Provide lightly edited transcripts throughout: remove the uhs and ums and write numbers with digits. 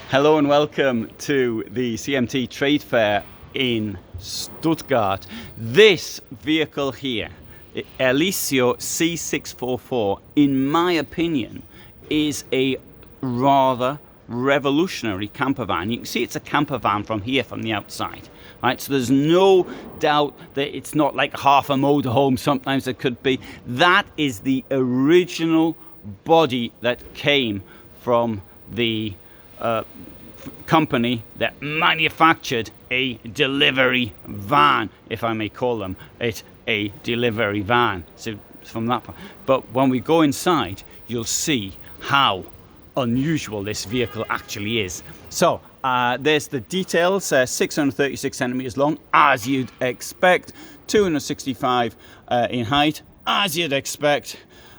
Hello and welcome to the CMT Trade Fair in Stuttgart. This vehicle here, Eliseo C644, in my opinion, is a rather revolutionary camper van. You can see it's a camper van from here, from the outside. Right, so there's no doubt that it's not like half a motorhome. Sometimes it could be. That is the original body that came from the company that manufactured a delivery van, if I may call them it a delivery van. So from that point, but when we go inside, you'll see how unusual this vehicle actually is. So there's the details. 636 centimeters long, as you'd expect, 265 in height, as you'd expect,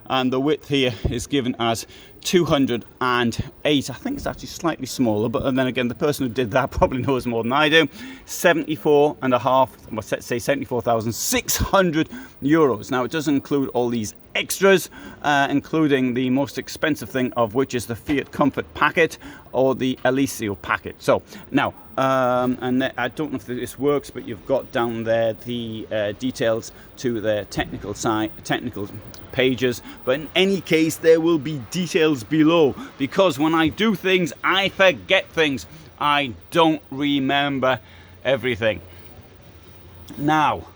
and the width here is given as 208. I think it's actually slightly smaller, but then again, the person who did that probably knows more than I do. 74 and a half, let's say 74,600 euros. Now, it does include all these extras, including the most expensive thing of which is the Fiat Comfort packet or the Eliseo packet. So now, and I don't know if this works, but you've got down there the details to the technical pages. But in any case, there will be details below, because when I do things, I forget things. I don't remember everything. Now,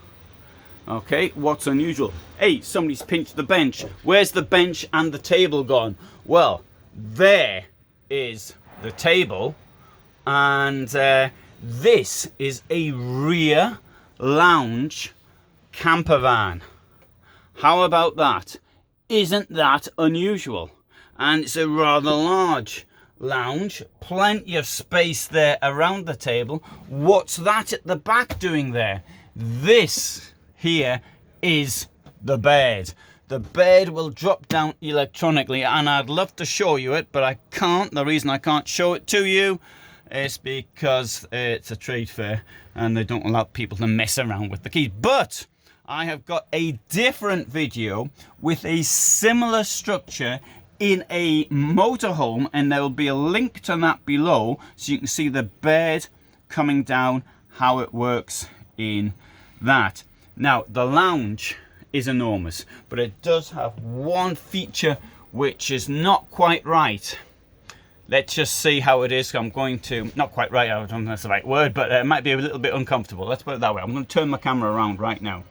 okay, what's unusual? Hey, somebody's pinched the bench. Where's the bench and the table gone? Well, there is the table, and this is a rear lounge camper van. How about that? Isn't that unusual? And it's a rather large lounge, plenty of space there around the table. What's that at the back doing there? This here is the bed. The bed will drop down electronically, and I'd love to show you it, but I can't. The reason I can't show it to you is because it's a trade fair and they don't allow people to mess around with the keys. But I have got a different video with a similar structure in a motorhome, and there will be a link to that below, so you can see the bed coming down, how it works in that. Now, the lounge is enormous, but it does have one feature which is not quite right. Let's just see how it is. I'm going to, not quite right, I don't know if that's the right word, but it might be a little bit uncomfortable. Let's put it that way. I'm going to turn my camera around right now.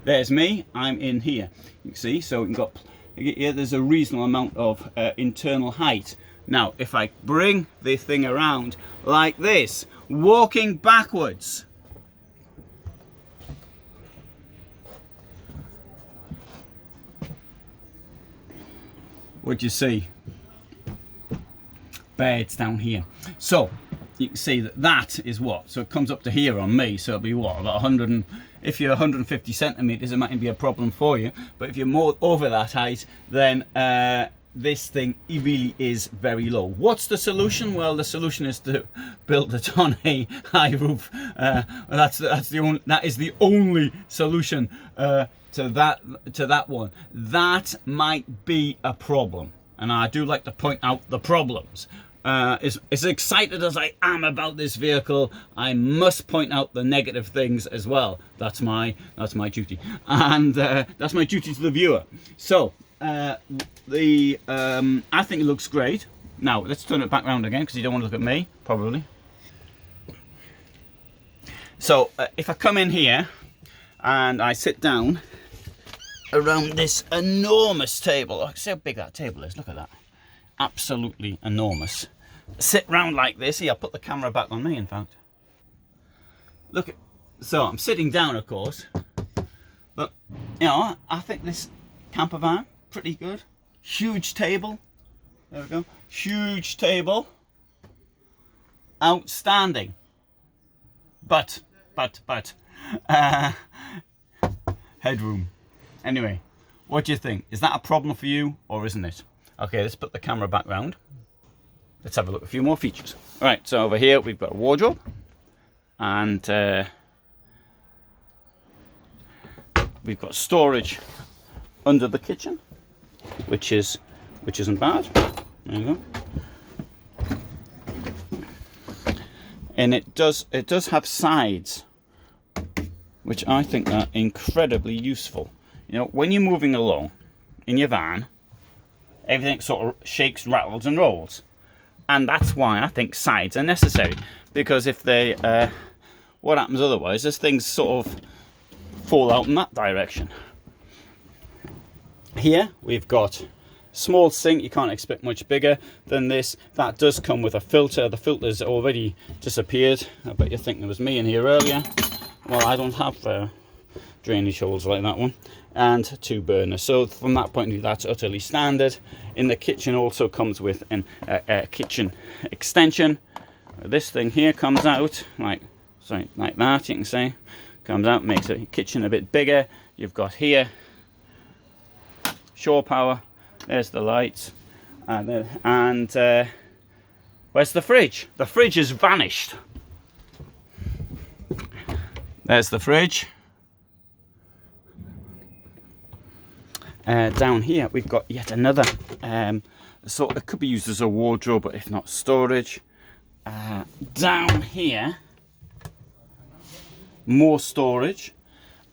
There's me, I'm in here. You can see, so we've got, yeah, there's a reasonable amount of internal height. Now, if I bring the thing around like this, walking backwards, what do you see? Beds down here. So you can see that that is what? So it comes up to here on me. So it'll be what? About 100 and, if you're 150 centimeters, it mightn't be a problem for you. But if you're more over that height, then this thing really is very low. What's the solution? Well, the solution is to build it on a high roof. That is the only solution to that one. That might be a problem, and I do like to point out the problems. As excited as I am about this vehicle, I must point out the negative things as well. That's my duty, and that's my duty to the viewer. So I think it looks great. Now let's turn it back around again, because you don't want to look at me, probably. So if I come in here and I sit down around this enormous table, see how big that table is. Look at that, absolutely enormous. Sit round like this. Here, I'll put the camera back on me, in fact. Look at, so I'm sitting down, of course, but you know, I think this camper van pretty good. Huge table, there we go, huge table, outstanding. But headroom. Anyway, what do you think? Is that a problem for you, or isn't it? Okay, let's put the camera back round. Let's have a look at a few more features. All right, so over here we've got a wardrobe, and we've got storage under the kitchen, which is which isn't bad. There you go. And it does have sides, which I think are incredibly useful. You know, when you're moving along in your van, everything sort of shakes, rattles and rolls. And that's why I think sides are necessary. Because if they, what happens otherwise is things sort of fall out in that direction. Here we've got small sink. You can't expect much bigger than this. That does come with a filter. The filter's already disappeared. I bet you're thinking it was me in here earlier. Well, I don't have drainage holes like that one. And 2 burners. So from that point of view, that's utterly standard. In the kitchen also comes with a kitchen extension. This thing here comes out like that, you can see. Comes out, makes the kitchen a bit bigger. You've got here shore power. There's the lights. And where's the fridge? The fridge has vanished. There's the fridge. Down here we've got yet another so it could be used as a wardrobe, but if not, storage. Down here more storage,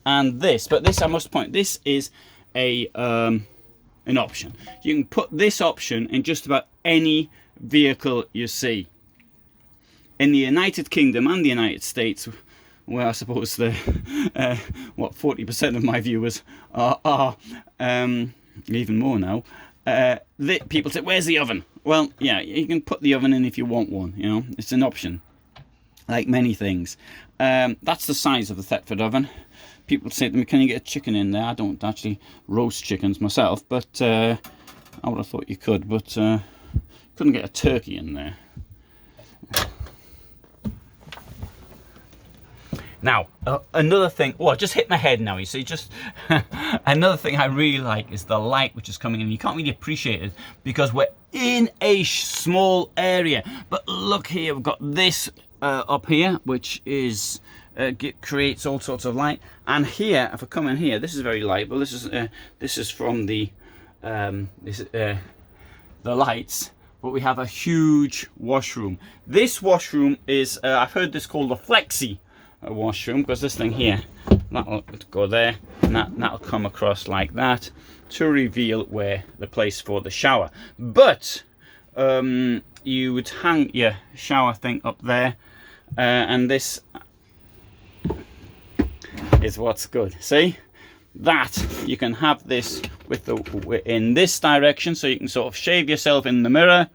and this, but this I must point, this is a an option. You can put this option in just about any vehicle you see in the United Kingdom and the United States, where I suppose the what 40% of my viewers are even more now. People say, where's the oven? Well, yeah, you can put the oven in if you want one, you know, it's an option, like many things. That's the size of the Thetford oven. People say to me, can you get a chicken in there? I don't actually roast chickens myself, but I would have thought you could, but couldn't get a turkey in there. Now, another thing, I just hit my head now, you see, just another thing I really like is the light which is coming in. You can't really appreciate it because we're in a small area, but look here, we've got this up here, which is creates all sorts of light. And here, if I come in here, this is very light, but this is from the lights. But we have a huge washroom. This washroom is, I've heard this called a flexi washroom, because this thing here, that'll go there, and that'll come across like that to reveal where the place for the shower. But you would hang your shower thing up there, and this is what's good. See, that you can have this with in this direction, so you can sort of shave yourself in the mirror,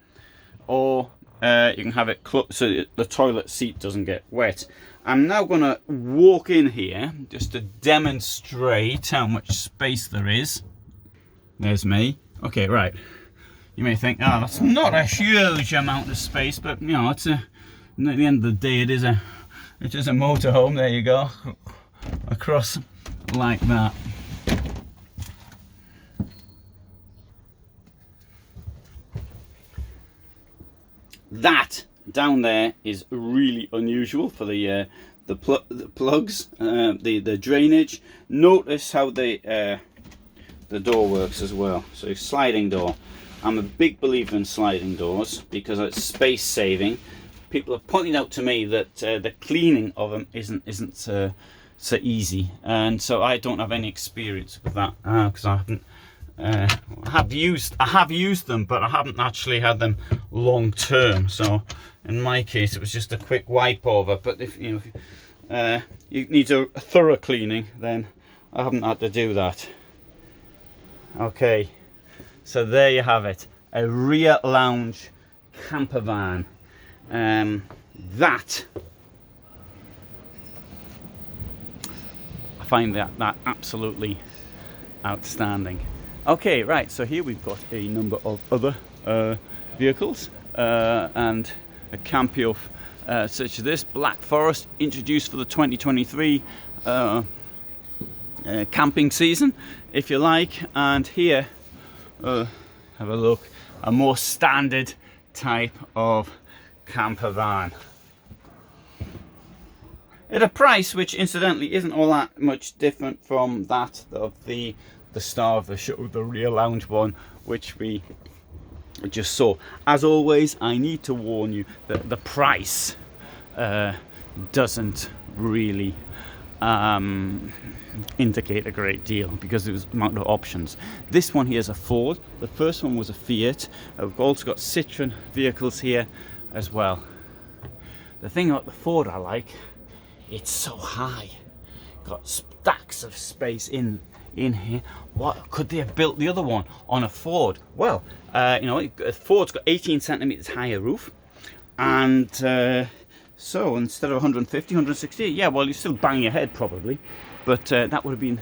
or you can have it so the toilet seat doesn't get wet. I'm now going to walk in here just to demonstrate how much space there is. There's me. Okay, right. You may think, oh, that's not a huge amount of space, but you know, it's at the end of the day, it is a motorhome. There you go, across like that. That down there is really unusual for the plugs, the drainage. Notice how the door works as well. So sliding door. I'm a big believer in sliding doors because it's space saving. People have pointed out to me that the cleaning of them isn't so easy, and so I don't have any experience with that because I haven't. I have used them, but I haven't actually had them long term. So in my case, it was just a quick wipe over. But if you need a thorough cleaning, then I haven't had to do that. Okay, so there you have it, a rear lounge camper van. That I find that absolutely outstanding. Okay, right, so here we've got a number of other vehicles and a Campio such as this. Black Forest, introduced for the 2023 camping season, if you like. And here, have a look, a more standard type of camper van. At a price which incidentally isn't all that much different from that of the star of the show, the rear lounge one, which we just so. As always, I need to warn you that the price doesn't really indicate a great deal, because there's the amount of options. This one here is a Ford. The first one was a Fiat. We've also got Citroen vehicles here as well. The thing about the Ford I like, it's so high. Got stacks of space in here. What could they have built the other one on a Ford? Well, you know, a Ford's got 18 centimeters higher roof, and so instead of 150, 160, yeah, well, you still bang your head probably, but that would have been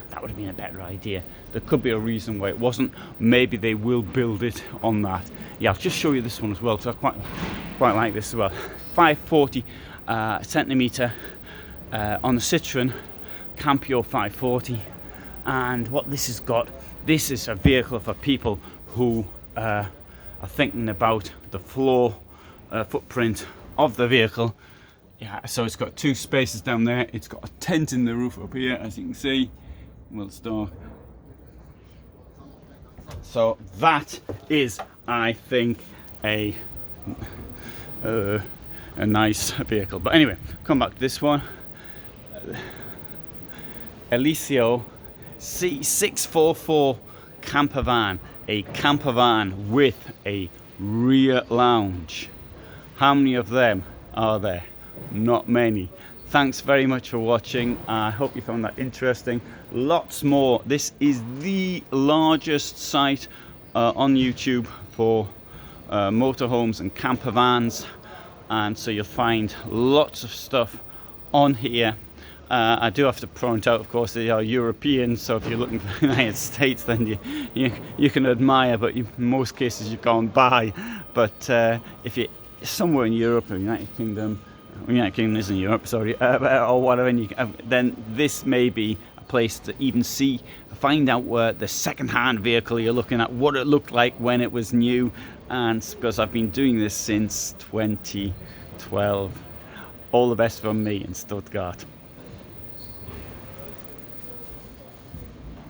a better idea. There could be a reason why it wasn't. Maybe they will build it on that. Yeah, I'll just show you this one as well, so I quite like this as well. 540 centimeter on the Citroen Campio 540. And what this has got, this is a vehicle for people who are thinking about the floor footprint of the vehicle. Yeah, so it's got 2 spaces down there. It's got a tent in the roof up here, as you can see. Well, it's dark. So that is, I think, a nice vehicle. But anyway, come back to this one. Eliseo C644 campervan, a campervan with a rear lounge. How many of them are there? Not many. Thanks very much for watching. I hope you found that interesting. Lots more. This is the largest site on YouTube for motorhomes and campervans, and so you'll find lots of stuff on here. I do have to point out, of course, they are European, so if you're looking for the United States, then you can admire, but in most cases you can't buy. But if you're somewhere in Europe or United Kingdom isn't Europe, sorry, or whatever, and then this may be a place to even find out where the second-hand vehicle you're looking at, what it looked like when it was new. And because I've been doing this since 2012. All the best from me in Stuttgart.